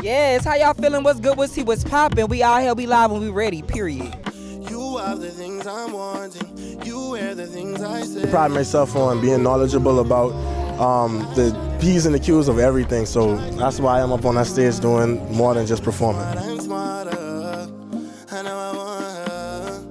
Yes, how y'all feeling? What's good? What's poppin'? We out here, we live when we ready, period. You are the things I'm wanting. You wear the things I say. I pride myself on being knowledgeable about the P's and the Q's of everything. So that's why I'm up on that stage doing more than just performing. I'm smarter. I know I want her.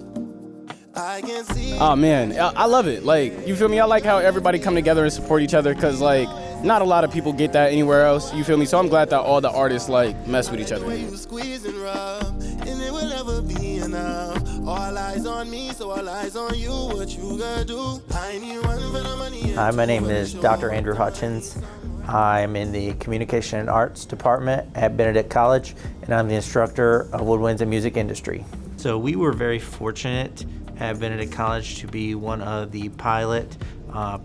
I can see. Oh man, I love it. Like, you feel me? I like how everybody come together and support each other, cause like not a lot of people get that anywhere else. You feel me? So I'm glad that all the artists like mess with each other. You squeeze and rub, and it will never be enough. All eyes on me, so all eyes on you. What you gonna do? I need one for the money. Hi, my name is Dr. Andrew Hutchens. I'm in the Communication and Arts Department at Benedict College, and I'm the instructor of woodwinds and music industry. So we were very fortunate at Benedict College to be one of the pilot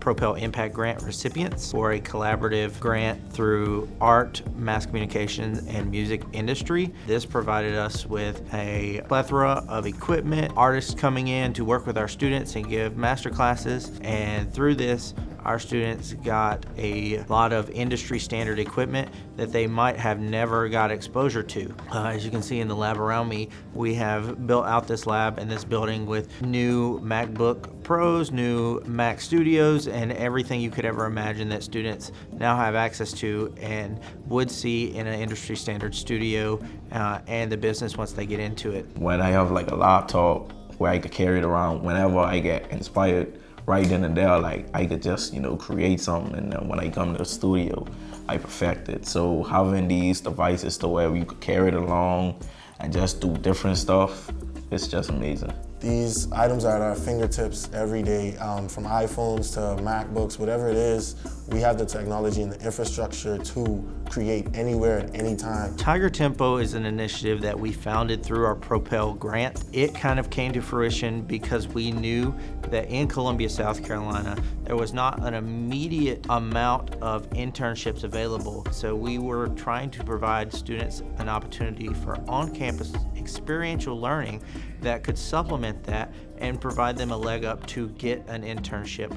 Propel Impact Grant recipients for a collaborative grant through art, mass communication, and music industry. This provided us with a plethora of equipment, artists coming in to work with our students and give master classes, and through this, our students got a lot of industry standard equipment that they might have never got exposure to. As you can see in the lab around me, we have built out this lab and this building with new MacBook Pros, new Mac Studios, and everything you could ever imagine that students now have access to and would see in an industry standard studio and the business once they get into it. When I have like a laptop where I could carry it around whenever I get inspired, right then and there, like I could just, create something, and then when I come to the studio, I perfect it. So having these devices to where you could carry it along and just do different stuff, it's just amazing. These items are at our fingertips every day, from iPhones to MacBooks, whatever it is, we have the technology and the infrastructure to create anywhere at any time. Tiger Tempo is an initiative that we founded through our Propel grant. It kind of came to fruition because we knew that in Columbia, South Carolina, there was not an immediate amount of internships available. So we were trying to provide students an opportunity for on-campus experiential learning that could supplement that and provide them a leg up to get an internship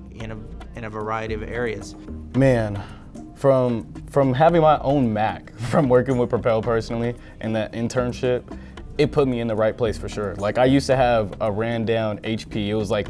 in a variety of areas. Man, from having my own Mac, from working with Propel personally, and that internship, it put me in the right place for sure. Like, I used to have a ran down HP. It was like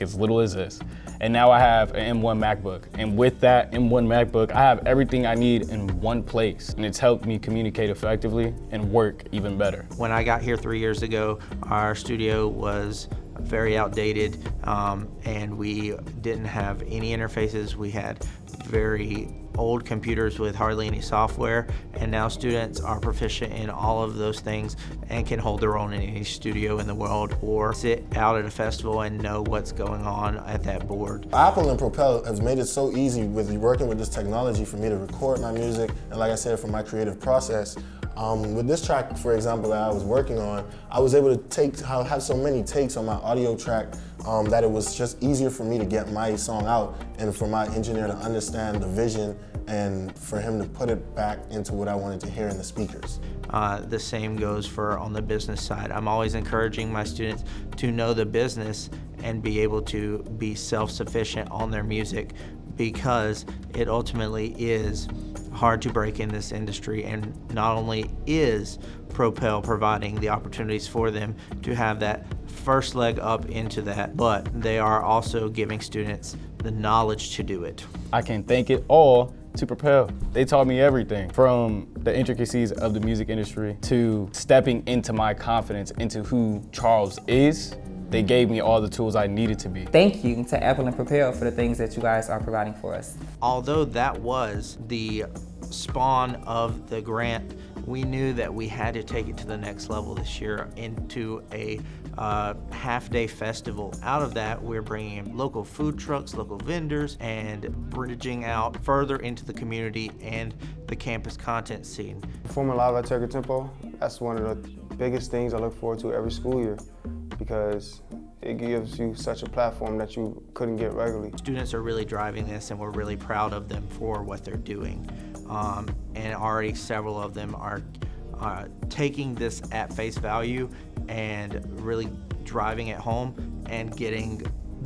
as little as this. And now I have an M1 MacBook. And with that M1 MacBook, I have everything I need in one place. And it's helped me communicate effectively and work even better. When I got here 3 years ago, our studio was very outdated, and we didn't have any interfaces. We had very old computers with hardly any software, and now students are proficient in all of those things and can hold their own in any studio in the world or sit out at a festival and know what's going on at that board. Apple and Propel has made it so easy with working with this technology for me to record my music, and like I said, for my creative process. With this track, for example, that I was working on, I was able to have so many takes on my audio track that it was just easier for me to get my song out and for my engineer to understand the vision and for him to put it back into what I wanted to hear in the speakers. The same goes for on the business side. I'm always encouraging my students to know the business and be able to be self-sufficient on their music, because it ultimately is hard to break in this industry, and not only is Propel providing the opportunities for them to have that first leg up into that, but they are also giving students the knowledge to do it. I can thank it all to Propel. They taught me everything, from the intricacies of the music industry to stepping into my confidence into who Charles is. They gave me all the tools I needed to be. Thank you to Apple and Propel for the things that you guys are providing for us. Although that was the spawn of the grant, we knew that we had to take it to the next level this year into a half-day festival. Out of that, we're bringing in local food trucks, local vendors, and bridging out further into the community and the campus content scene. Performing live at Tiger Tempo, that's one of the biggest things I look forward to every school year, because it gives you such a platform that you couldn't get regularly. Students are really driving this, and we're really proud of them for what they're doing. And already several of them are taking this at face value and really driving it home and getting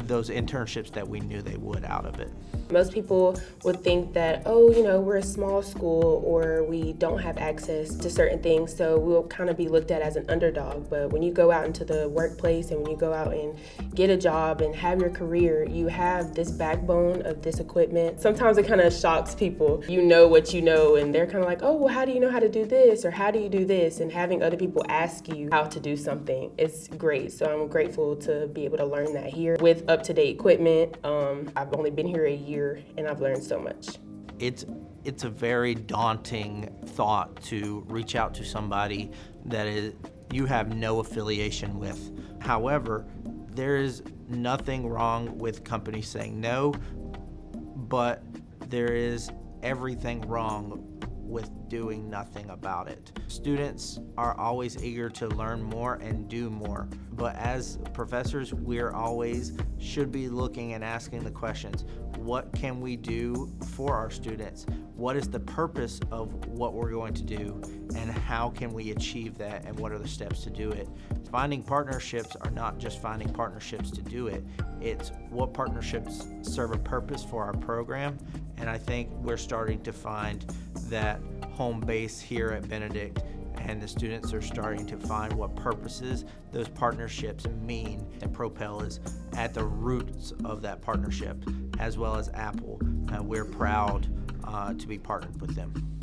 those internships that we knew they would out of it. Most people would think that, oh, you know, we're a small school or we don't have access to certain things, so we'll kind of be looked at as an underdog. But when you go out into the workplace and when you go out and get a job and have your career, you have this backbone of this equipment. Sometimes it kind of shocks people. You know what you know, and they're kind of like, oh, well, how do you know how to do this? Or how do you do this? And having other people ask you how to do something is great. So I'm grateful to be able to learn that here with up-to-date equipment. I've only been here a year and I've learned so much. It's a very daunting thought to reach out to somebody that you have no affiliation with. However, there is nothing wrong with companies saying no, but there is everything wrong with doing nothing about it. Students are always eager to learn more and do more, but as professors, we're always should be looking and asking the questions, what can we do for our students? What is the purpose of what we're going to do, and how can we achieve that, and what are the steps to do it? Finding partnerships are not just finding partnerships to do it, it's what partnerships serve a purpose for our program, and I think we're starting to find that home base here at Benedict, and the students are starting to find what purposes those partnerships mean, and Propel is at the roots of that partnership, as well as Apple. We're proud to be partnered with them.